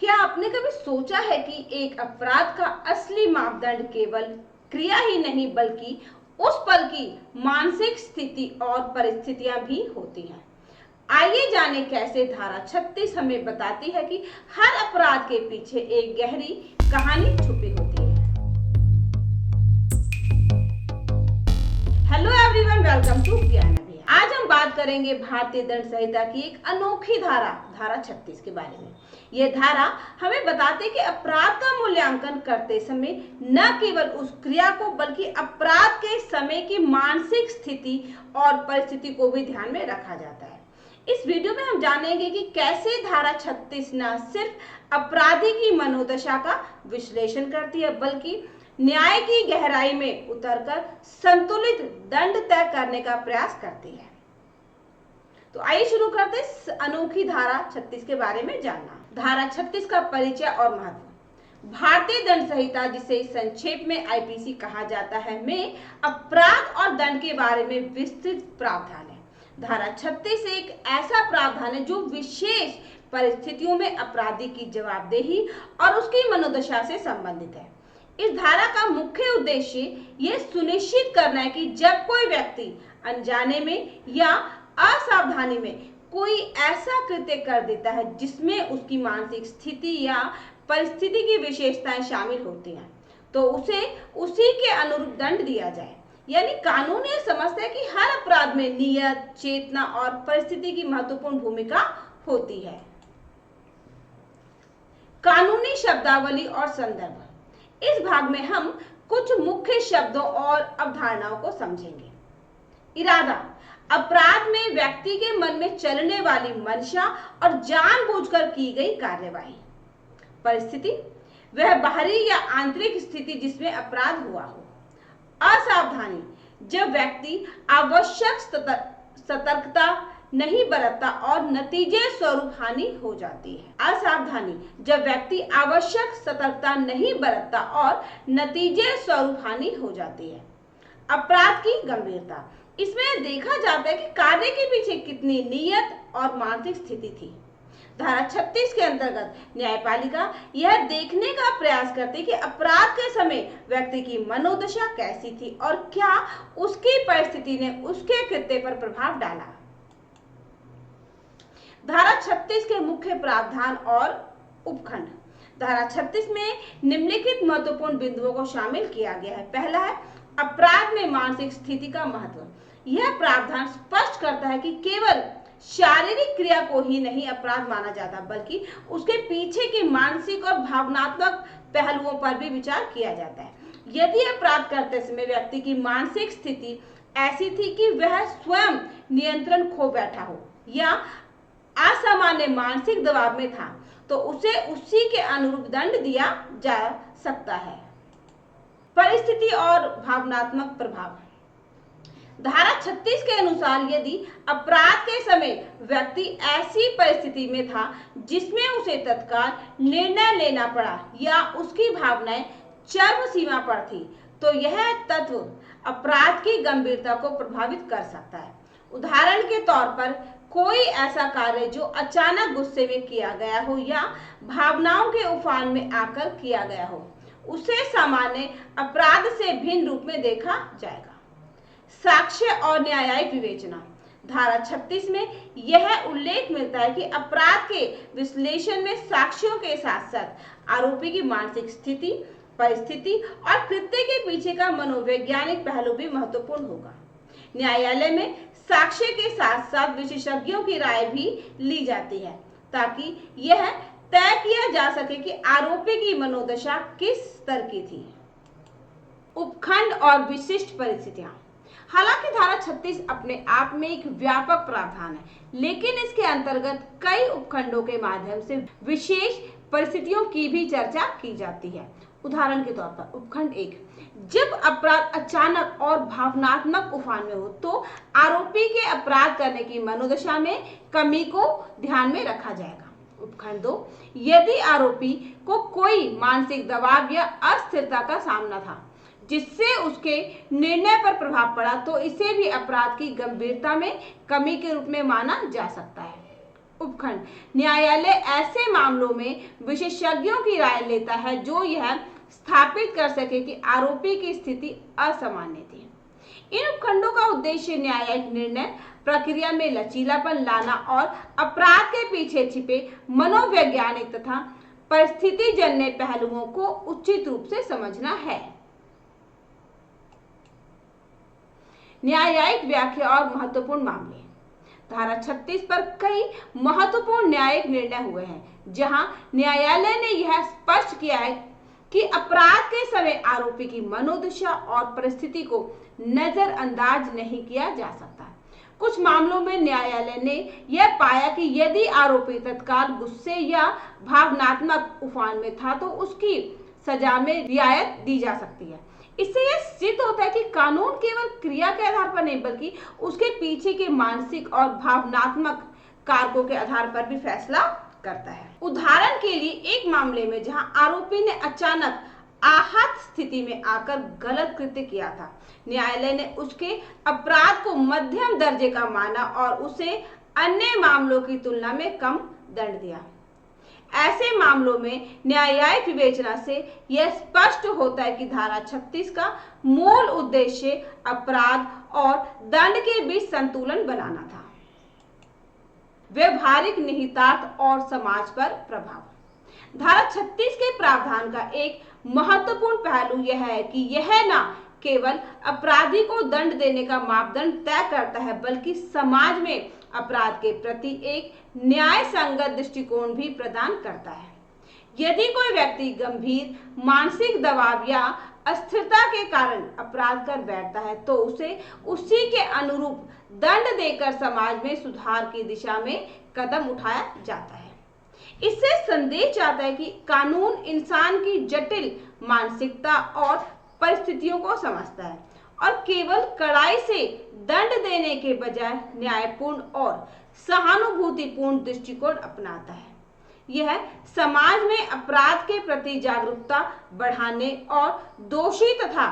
क्या आपने कभी सोचा है कि एक अपराध का असली मापदंड केवल क्रिया ही नहीं बल्कि उस पल की मानसिक स्थिति और परिस्थितियां भी होती हैं। आइए जाने कैसे धारा 36 हमें बताती है कि हर अपराध के पीछे एक गहरी कहानी छुपी होती है। हेलो एवरीवन, वेलकम टू ज्ञान अभियान। आज हम बात करेंगे भारतीय दंड संहिता की एक अनोखी धारा 36 के बारे में। यह धारा हमें बताती है कि अपराध का मूल्यांकन करते समय न केवल उस क्रिया को बल्कि अपराध के समय की मानसिक स्थिति और परिस्थिति को भी ध्यान में रखा जाता है। इस वीडियो में हम जानेंगे कि कैसे धारा 36 न सिर्फ अपराधी की मनोदशा का विश्लेषण करती है बल्कि न्याय की गहराई में उतरकर संतुलित दंड तय करने का प्रयास करती है। तो आइए शुरू करते हैं अनोखी धारा 36 के बारे में जानना। धारा 36 का परिचय और महत्व। भारतीय दंड संहिता, जिसे संक्षेप में आईपीसी कहा जाता है, में अपराध और दंड के बारे में विस्तृत प्रावधान है। धारा 36 एक ऐसा प्रावधान है जो विशेष परिस्थितियों में अपराधी की जवाबदेही और उसकी मनोदशा से संबंधित है। इस धारा का मुख्य उद्देश्य यह सुनिश्चित करना है कि जब कोई व्यक्ति अनजाने में या असावधानी में कोई ऐसा कृत्य कर देता है जिसमें उसकी मानसिक स्थिति या परिस्थिति की विशेषताएं शामिल होती हैं, तो उसे उसी के अनुरूप दंड दिया जाए। यानी कानून यह समझता है कि हर अपराध में नियत, चेतना और परिस्थिति की महत्वपूर्ण भूमिका होती है। कानूनी शब्दावली और संदर्भ। इस भाग में हम कुछ मुख्य शब्दों और अवधारणाओं को समझेंगे। इरादा, अपराध में व्यक्ति के मन में चलने वाली मंशा और जानबूझकर की गई कार्यवाही। परिस्थिति, वह बाहरी या आंतरिक स्थिति जिसमें अपराध हुआ हो। असावधानी, जब व्यक्ति आवश्यक सतर्कता नहीं बरतता और नतीजे स्वरूप हानि हो जाती है। असावधानी, जब व्यक्ति आवश्यक सतर्कता नहीं बरतता और नतीजे स्वरूप हानि हो जाती है। अपराध की गंभीरता, इसमें देखा जाता है कि कार्य के पीछे कितनी नियत और मानसिक स्थिति थी। धारा 36 के अंतर्गत न्यायपालिका यह देखने का प्रयास करती है कि अपराध के समय व्यक्ति की मनोदशा कैसी थी और क्या उसकी परिस्थिति ने उसके कृत्य पर प्रभाव डाला। धारा 36 के मुख्य प्रावधान और उपखंड। धारा 36 में निम्नलिखित महत्वपूर्ण बिंदुओं को शामिल किया गया है। पहला है अपराध में मानसिक स्थिति का महत्व। यह प्रावधान स्पष्ट करता है कि केवल शारीरिक क्रिया को ही नहीं अपराध माना जाता बल्कि उसके पीछे के मानसिक और भावनात्मक पहलुओं पर भी विचार किया जाता है। यदि अपराध करते समय व्यक्ति की मानसिक स्थिति ऐसी थी कि वह स्वयं नियंत्रण खो बैठा हो या असामान्य मानसिक दबाव में था, तो उसे उसी के अनुरूप दंड दिया जा सकता है। परिस्थिति और भावनात्मक प्रभाव। धारा 36 के अनुसार यदि अपराध के समय व्यक्ति ऐसी परिस्थिति में था जिसमें उसे तत्काल निर्णय लेना पड़ा या उसकी भावनाएं चरम सीमा पर थी, तो यह तत्व अपराध की गंभीरता को प्रभावित कर सकता है। उदाहरण के तौर पर कोई ऐसा कार्य जो अचानक गुस्से में किया गया हो या भावनाओं के उफान में आकर किया गया हो, उसे सामान्य अपराध से भिन्न रूप में देखा जाएगा। साक्ष्य और न्यायिक विवेचना। धारा 36 में यह उल्लेख मिलता है कि अपराध के विश्लेषण में साक्ष्यों के साथ साथ आरोपी की मानसिक स्थिति, परिस्थिति और कृत्य के पीछे का मनोवैज्ञानिक पहलू भी महत्वपूर्ण होगा। न्यायालय में साक्ष्य के साथ साथ विशेषज्ञों की राय भी ली जाती है ताकि यह तय किया जा सके कि आरोपी की मनोदशा किस स्तर की थी। उपखंड और विशिष्ट परिस्थितियां। हालांकि धारा 36 अपने आप में एक व्यापक प्रावधान है, लेकिन इसके अंतर्गत कई उपखंडों के माध्यम से विशेष परिस्थितियों की भी चर्चा की जाती है। उदाहरण के तौर पर उपखंड 1, जब अपराध अचानक और भावनात्मक उफान में हो तो आरोपी के अपराध करने की मनोदशा में कमी को ध्यान में रखा जाएगा। उपखंड 2, यदि आरोपी को कोई मानसिक दबाव या अस्थिरता का सामना था जिससे उसके निर्णय पर प्रभाव पड़ा, तो इसे भी अपराध की गंभीरता में कमी के रूप में माना जा सकता है। उपखंड न्यायालय ऐसे मामलों में विशेषज्ञों की राय लेता है जो यह स्थापित कर सके कि आरोपी की स्थिति असामान्य थी। इन उपखंडों का उद्देश्य न्यायिक निर्णय प्रक्रिया में लचीलापन लाना और अपराध के पीछे छिपे मनोवैज्ञानिक तथा परिस्थितिजन्य पहलुओं को उचित रूप से समझना है। न्यायिक व्याख्या और महत्वपूर्ण मामले। धारा 36 पर कई महत्वपूर्ण न्यायिक निर्णय हुए हैं जहां न्यायालय ने यह स्पष्ट किया है कि अपराध के समय आरोपी की मनोदशा और परिस्थिति को नजरअंदाज नहीं किया जा सकता। कुछ मामलों में न्यायालय ने यह पाया कि यदि आरोपी तत्काल गुस्से या भावनात्मक उफान में था तो उसकी सजा में रियायत दी जा सकती है। इससे यह सिद्ध होता है कि कानून केवल क्रिया के आधार पर नहीं बल्कि उसके पीछे के मानसिक और भावनात्मक कारकों के आधार पर भी फैसला करता है। उदाहरण के लिए एक मामले में जहां आरोपी ने अचानक आहत स्थिति में आकर गलत कृत्य किया था, न्यायालय ने उसके अपराध को मध्यम दर्जे का माना और उसे अन्य मामलों की तुलना में कम दंड दिया। ऐसे मामलों में न्यायिक विवेचना से यह स्पष्ट होता है कि धारा 36 का मूल उद्देश्य अपराध और दंड के बीच संतुलन बनाना था। व्यवहारिक निहितार्थ और समाज पर प्रभाव। धारा 36 के प्रावधान का एक महत्वपूर्ण पहलू यह है कि यह न केवल अपराधी को दंड देने का मापदंड तय करता है बल्कि समाज में अपराध के प्रति एक न्याय संगत दृष्टिकोण भी प्रदान करता है। यदि कोई व्यक्ति गंभीर मानसिक दबाव या अस्थिरता के कारण अपराध कर बैठता है तो उसे उसी के अनुरूप दंड देकर समाज में सुधार की दिशा में कदम उठाया जाता है। इससे संदेश आता है कि कानून इंसान की जटिल मानसिकता और परिस्थितियों को समझता है और केवल कड़ाई से दंड देने के बजाय न्यायपूर्ण और सहानुभूतिपूर्ण दृष्टिकोण अपनाता है। यह समाज में अपराध के प्रति जागरूकता बढ़ाने और दोषी तथा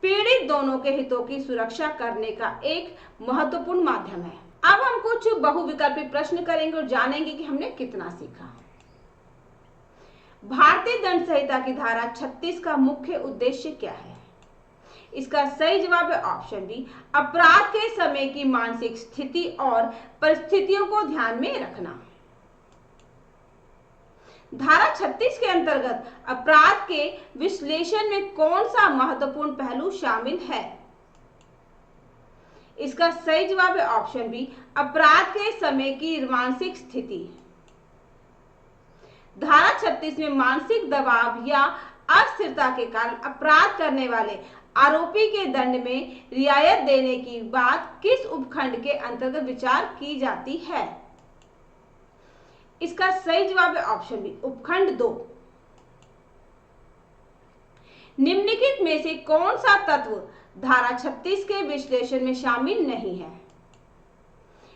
पीड़ित दोनों के हितों की सुरक्षा करने का एक महत्वपूर्ण माध्यम है। अब हम कुछ बहुविकल्पी प्रश्न करेंगे और जानेंगे कि हमने कितना सीखा। भारतीय दंड संहिता की धारा 36 का मुख्य उद्देश्य क्या है? इसका सही जवाब है ऑप्शन बी, अपराध के समय की मानसिक स्थिति और परिस्थितियों को ध्यान में रखना। धारा 36 के अंतर्गत अपराध के विश्लेषण में कौन सा महत्वपूर्ण पहलू शामिल है? इसका सही जवाब है ऑप्शन बी, अपराध के समय की मानसिक स्थिति। धारा 36 में मानसिक दबाव या अस्थिरता के कारण अपराध करने वाले आरोपी के दंड में रियायत देने की बात किस उपखंड के अंतर्गत विचार की जाती है? इसका सही जवाब है ऑप्शन बी, उपखंड 2। निम्नलिखित में से कौन सा तत्व धारा 36 के विश्लेषण में शामिल नहीं है?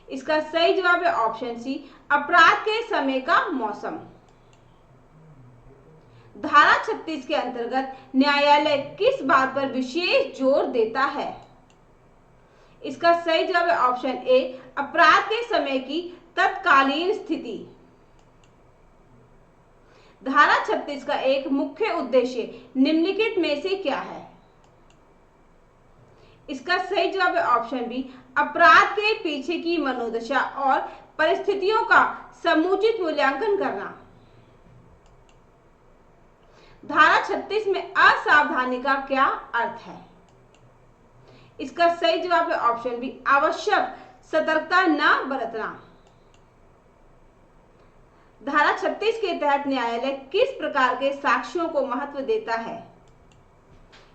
इसका सही जवाब है ऑप्शन सी, अपराध के समय का मौसम। धारा 36 के अंतर्गत न्यायालय किस बात पर विशेष जोर देता है? इसका सही जवाब है ऑप्शन ए, अपराध के समय की तत्कालीन स्थिति। धारा 36 का एक मुख्य उद्देश्य निम्नलिखित में से क्या है? इसका सही जवाब है ऑप्शन बी, अपराध के पीछे की मनोदशा और परिस्थितियों का समुचित मूल्यांकन करना। धारा 36 में असावधानी का क्या अर्थ है? इसका सही जवाब है ऑप्शन बी, आवश्यक सतर्कता न बरतना। धारा 36 के तहत न्यायालय किस प्रकार के साक्ष्यों को महत्व देता है?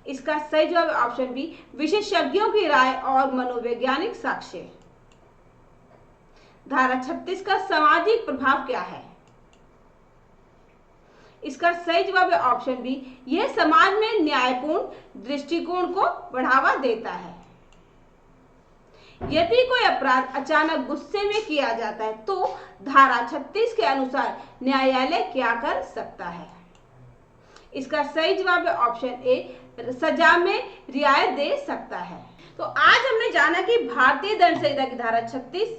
इसका सही जवाब है ऑप्शन बी, विशेषज्ञों की राय और मनोवैज्ञानिक साक्ष्य। धारा 36 का सामाजिक प्रभाव क्या है? इसका सही जवाब है ऑप्शन बी, यह समाज में न्यायपूर्ण दृष्टिकोण को बढ़ावा देता है। यदि कोई अपराध अचानक गुस्से में किया जाता है तो धारा 36 के अनुसार न्यायालय क्या कर सकता है? इसका सही जवाब है ऑप्शन ए, सजा में रियायत दे सकता है। तो आज हमने जाना कि भारतीय दंड संहिता की धारा 36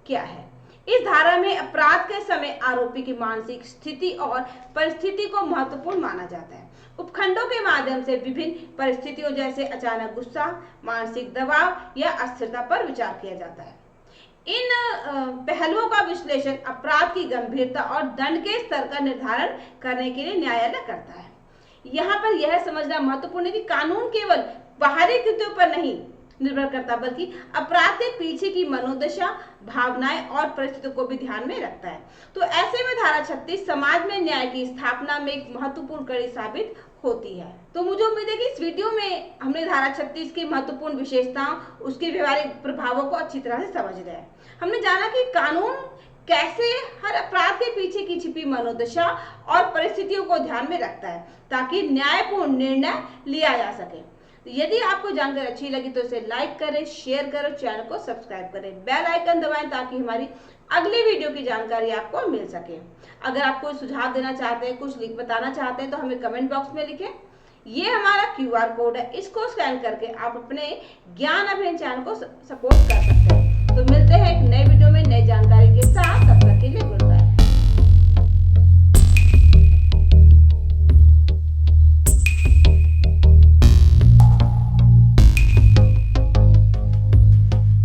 क्या है। इस धारा में अपराध के समय आरोपी की मानसिक स्थिति और परिस्थिति को महत्वपूर्ण माना जाता है। उपखंडों के माध्यम से विभिन्न परिस्थितियों जैसे अचानक गुस्सा, मानसिक दबाव या अस्थिरता पर विचार किया जाता है। इन पहलुओं का विश्लेषण अपराध की गंभीरता और दंड के स्तर का निर्धारण करने के लिए न्यायालय करता है। यहाँ पर यह समझना महत्वपूर्ण है कि कानून केवल बाहरी कृत्यों पर नहीं निर्भर करता, बल्कि अपराध के पीछे की मनोदशा, भावनाएं और परिस्थितियों को भी ध्यान में रखता है। तो ऐसे में धारा 36 समाज में न्याय की स्थापना में एक महत्वपूर्ण कड़ी साबित होती है। तो मुझे उम्मीद है कि इस वीडियो में हमने धारा 36 की महत्वपूर्ण विशेषताओं, उसके व्यवहारिक प्रभावों को अच्छी तरह से समझ लिया है। हमने जाना कि कानून कैसे हर अपराध के पीछे की छिपी मनोदशा और परिस्थितियों को ध्यान में रखता है, ताकि न्यायपूर्ण निर्णय लिया जा सके। तो यदि आपको जानकारी अच्छी लगी तो इसे लाइक करें, शेयर करें, चैनल को सब्सक्राइब करें, बेल आइकन दबाएं ताकि हमारी अगली वीडियो की जानकारी आपको मिल सके। अगर आप कोई सुझाव देना चाहते हैं, कुछ लिंक बताना चाहते हैं तो हमें कमेंट बॉक्स में लिखें। ये हमारा QR कोड है, इसको स्कैन करके आप अपने ज्ञान अभियान चैनल को सपोर्ट कर सकते हैं। तो मिलते हैं एक नई वीडियो में नई जानकारी